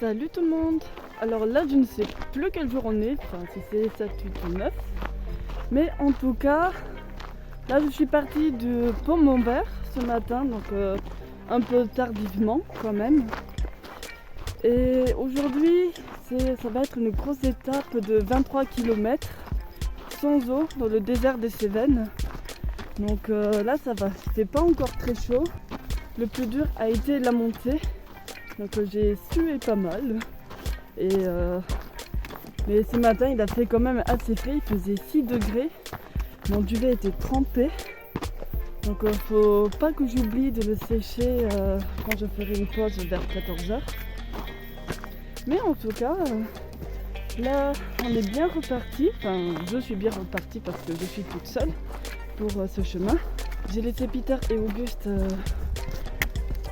Salut tout le monde. Alors là je ne sais plus quel jour on est, enfin si c'est 7, 8 ou 9. Mais en tout cas, là je suis partie de Pont-Montvert ce matin, donc un peu tardivement quand même. Et aujourd'hui ça va être une grosse étape de 23 km sans eau dans le désert des Cévennes. Donc là ça va, il fait pas encore très chaud. Le plus dur a été la montée. Donc j'ai sué pas mal. Mais ce matin il a fait quand même assez frais, il faisait 6 degrés. Mon duvet était trempé. Donc faut pas que j'oublie de le sécher quand je ferai une pause vers 14h. Mais en tout cas, là on est bien reparti. Enfin je suis bien repartie parce que je suis toute seule pour ce chemin. J'ai laissé Peter et Auguste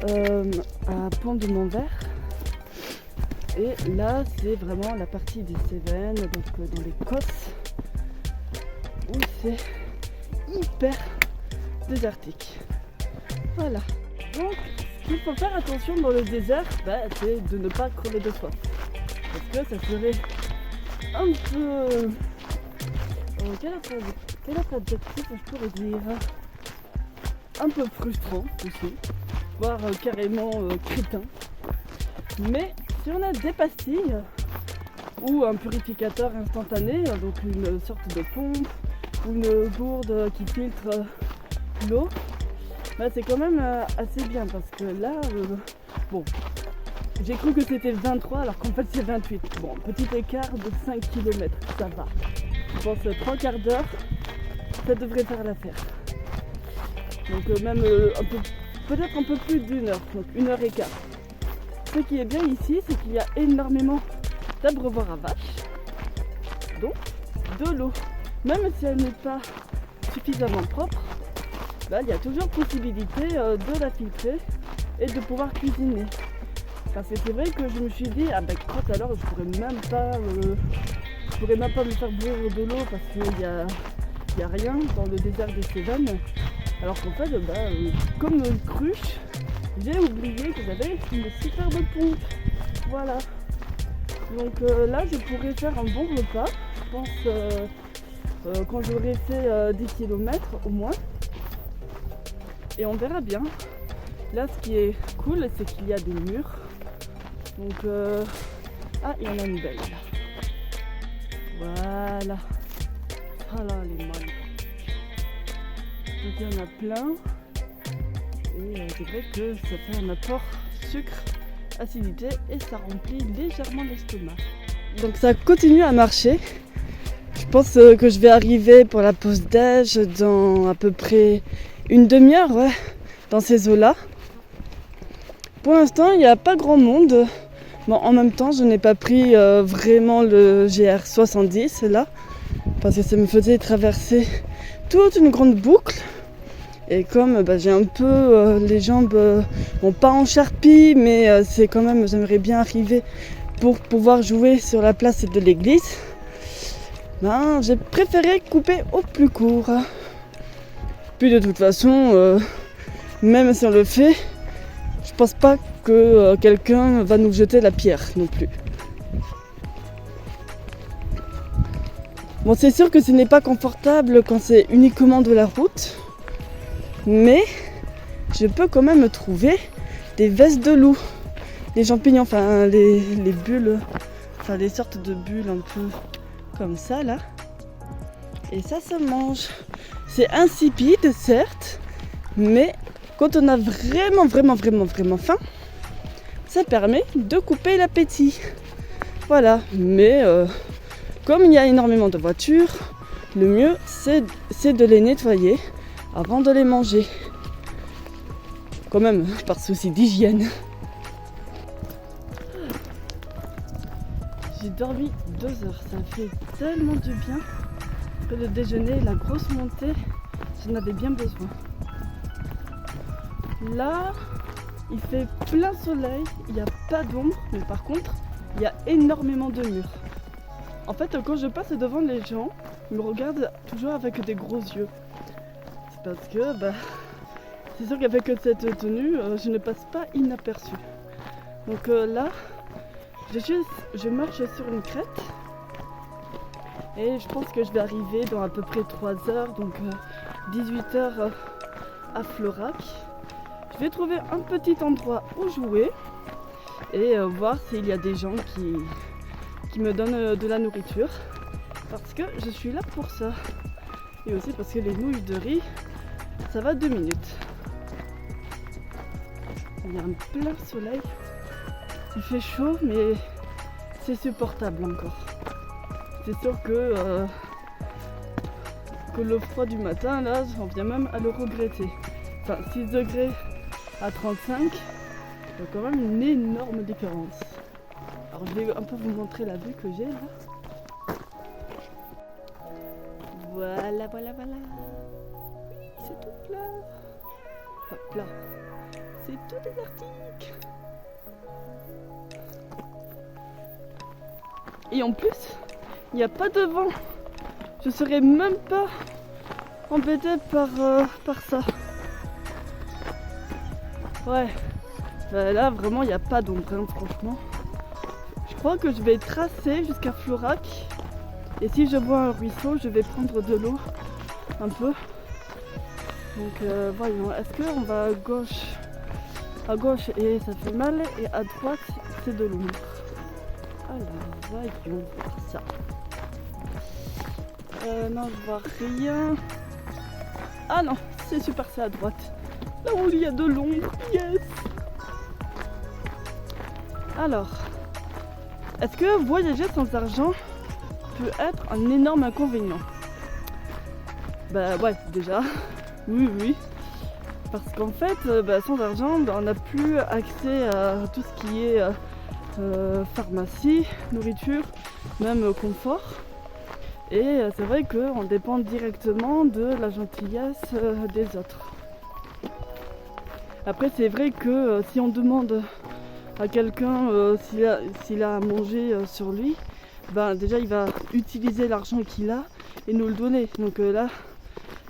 à Pont-de-Montvert. Et là c'est vraiment la partie des Cévennes, donc dans l'Écosse, où c'est hyper désertique. Voilà. Donc ce qu'il faut faire attention dans le désert, c'est de ne pas crever de soif. Parce que ça serait un peu... quel autre adjectif je pourrais dire? Un peu frustrant aussi, voire carrément crétin. Mais si on a des pastilles ou un purificateur instantané, donc une sorte de pompe ou une gourde qui filtre l'eau, c'est quand même assez bien parce que là, bon, j'ai cru que c'était 23 alors qu'en fait c'est 28. Bon, petit écart de 5 km, ça va. Je pense 3 quarts d'heure, ça devrait faire l'affaire. Donc même peut-être un peu plus d'une heure, donc 1h15. Ce qui est bien ici, c'est qu'il y a énormément d'abreuvoirs à vaches, donc de l'eau. Même si elle n'est pas suffisamment propre, il y a toujours possibilité de la filtrer et de pouvoir cuisiner. Parce que c'est vrai que je me suis dit, crotte alors je pourrais même pas me faire boire de l'eau parce qu'il y a rien dans le désert des Cévennes. Alors qu'en fait, comme une cruche, j'ai oublié que j'avais une superbe pompe. Voilà. Donc là, je pourrais faire un bon repas. Je pense quand j'aurai fait 10 km au moins. Et on verra bien. Là, ce qui est cool, c'est qu'il y a des murs. Donc, il y en a une belle. Voilà. Ah là, les molles. Donc il y en a plein. Et c'est vrai que ça fait un apport sucre, acidité et ça remplit légèrement l'estomac. Donc ça continue à marcher. Je pense que je vais arriver pour la pause déj dans à peu près une demi-heure, dans ces eaux-là. Pour l'instant, il n'y a pas grand monde. Bon, en même temps, je n'ai pas pris vraiment le GR70 là, parce que ça me faisait traverser toute une grande boucle. Et comme j'ai un peu les jambes, pas en charpie, mais c'est quand même, j'aimerais bien arriver pour pouvoir jouer sur la place de l'église. J'ai préféré couper au plus court. Puis de toute façon, même si on le fait, je pense pas que quelqu'un va nous jeter la pierre non plus. Bon, c'est sûr que ce n'est pas confortable quand c'est uniquement de la route. Mais je peux quand même trouver des vestes de loup, les champignons, enfin les bulles, enfin les sortes de bulles un peu comme ça là. Et ça se mange. C'est insipide certes, mais quand on a vraiment faim, ça permet de couper l'appétit. Voilà, mais comme il y a énormément de voitures, le mieux c'est de les nettoyer avant de les manger. Quand même, par souci d'hygiène. J'ai dormi 2 heures, ça fait tellement du bien. Après le déjeuner, la grosse montée, j'en avais bien besoin. Là, il fait plein soleil, il n'y a pas d'ombre, mais par contre, il y a énormément de murs. En fait, quand je passe devant les gens, ils me regardent toujours avec des gros yeux. Parce que c'est sûr qu'avec cette tenue, je ne passe pas inaperçue. Donc là, je marche sur une crête et je pense que je vais arriver dans à peu près 3 heures, donc 18 heures à Florac. Je vais trouver un petit endroit où jouer et voir s'il y a des gens qui me donnent de la nourriture, parce que je suis là pour ça. Et aussi parce que les nouilles de riz, ça va 2 minutes. Il y a un plein soleil. Il fait chaud, mais c'est supportable encore. C'est sûr que le froid du matin, là, j'en viens même à le regretter. Enfin, 6 degrés à 35, il y a quand même une énorme différence. Alors je vais un peu vous montrer la vue que j'ai là. Voilà. Oui, c'est tout plat. Enfin, plat. C'est tout désertique. Et en plus, il n'y a pas de vent. Je serais même pas embêtée par ça. Ouais. Là, vraiment, il n'y a pas d'ombre, hein, franchement. Je crois que je vais tracer jusqu'à Florac. Et si je vois un ruisseau, je vais prendre de l'eau un peu. Donc voyons, est-ce qu'on va à gauche? À gauche et ça fait mal, et à droite c'est de l'ombre. Alors voyons voir ça. Non, je vois rien. Ah non, c'est super, c'est à droite. Là où il y a de l'ombre, yes. Alors, est-ce que voyager sans argent peut être un énorme inconvénient? Bah ouais, déjà, oui. Parce qu'en fait, sans argent, on n'a plus accès à tout ce qui est pharmacie, nourriture, même confort. Et c'est vrai qu'on dépend directement de la gentillesse des autres. Après, c'est vrai que si on demande à quelqu'un s'il a à manger sur lui, déjà il va utiliser l'argent qu'il a et nous le donner. Donc là,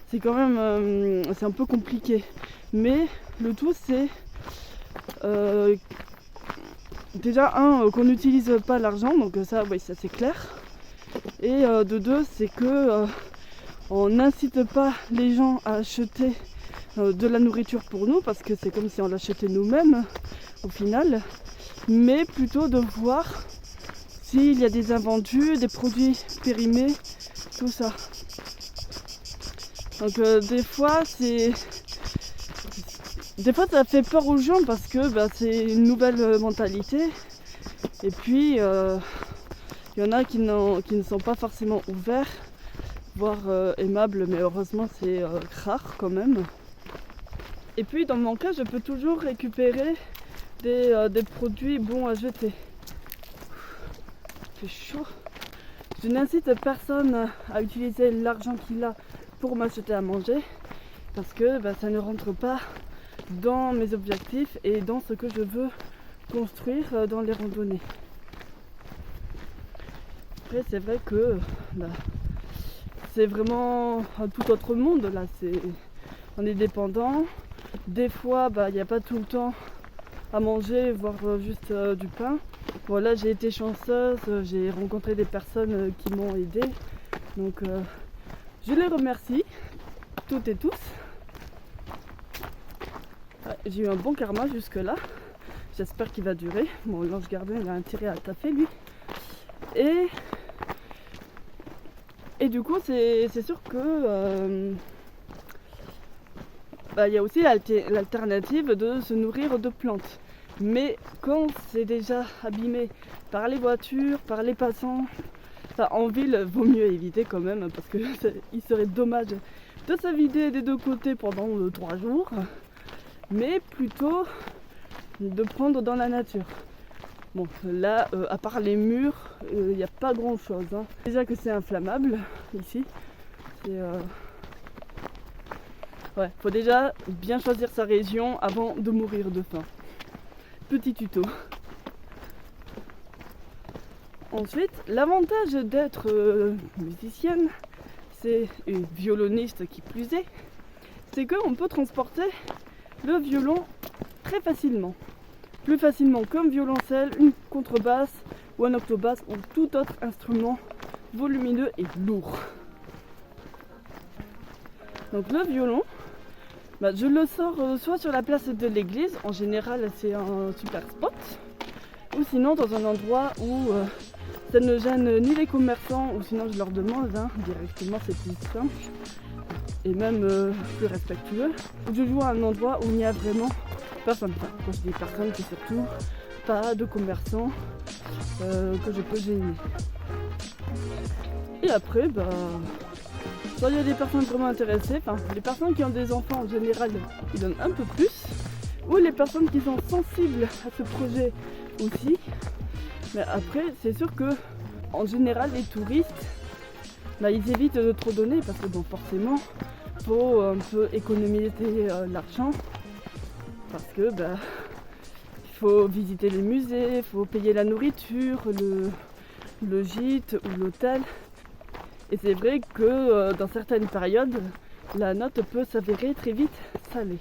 c'est quand même c'est un peu compliqué. Mais le tout, c'est déjà qu'on n'utilise pas l'argent, donc ça, oui, ça c'est clair. Et de deux, c'est que on n'incite pas les gens à acheter de la nourriture pour nous, parce que c'est comme si on l'achetait nous-mêmes au final, mais plutôt de voir s'il y a des invendus, des produits périmés, tout ça. Donc des fois ça fait peur aux gens, parce que c'est une nouvelle mentalité, et puis il y en a qui ne sont pas forcément ouverts, voire aimables, mais heureusement c'est rare quand même. Et puis dans mon cas, je peux toujours récupérer des produits bons à jeter. Il fait chaud. Je n'incite personne à utiliser l'argent qu'il a pour m'acheter à manger, parce que ça ne rentre pas dans mes objectifs et dans ce que je veux construire dans les randonnées. Après, c'est vrai que c'est vraiment un tout autre monde là. On est dépendant. Des fois, il n'y a pas tout le temps à manger, voire juste du pain. Bon, là, j'ai été chanceuse, j'ai rencontré des personnes qui m'ont aidée. Donc, je les remercie, toutes et tous. Ouais, j'ai eu un bon karma jusque-là. J'espère qu'il va durer. Bon, l'ange gardien, il a intérêt à taffer, lui. Et du coup, c'est sûr que il y a aussi l'alternative de se nourrir de plantes. Mais quand c'est déjà abîmé par les voitures, par les passants, en ville, vaut mieux éviter quand même, parce que il serait dommage de se vider des deux côtés pendant 3 jours, mais plutôt de prendre dans la nature. Bon, là, à part les murs, il n'y a pas grand chose. Hein. Déjà que c'est inflammable ici. Ouais, faut déjà bien choisir sa région avant de mourir de faim. Petit tuto. Ensuite, l'avantage d'être musicienne, et violoniste qui plus est, c'est qu'on peut transporter le violon très facilement. Plus facilement qu'un violoncelle, une contrebasse ou un octobasse ou tout autre instrument volumineux et lourd. Donc le violon, je le sors soit sur la place de l'église, en général c'est un super spot, ou sinon dans un endroit où ça ne gêne ni les commerçants, ou sinon je leur demande directement, c'est plus simple et même plus respectueux. Je joue à un endroit où il n'y a vraiment personne. Enfin, quand je dis personne, c'est surtout pas de commerçants que je peux gêner. Et après, soit il y a des personnes vraiment intéressées, les personnes qui ont des enfants en général, ils donnent un peu plus, ou les personnes qui sont sensibles à ce projet aussi. Mais après, c'est sûr que en général, les touristes, ils évitent de trop donner parce que forcément, faut un peu économiser l'argent parce que il faut visiter les musées, il faut payer la nourriture, le gîte ou l'hôtel. Et c'est vrai que dans certaines périodes, la note peut s'avérer très vite salée.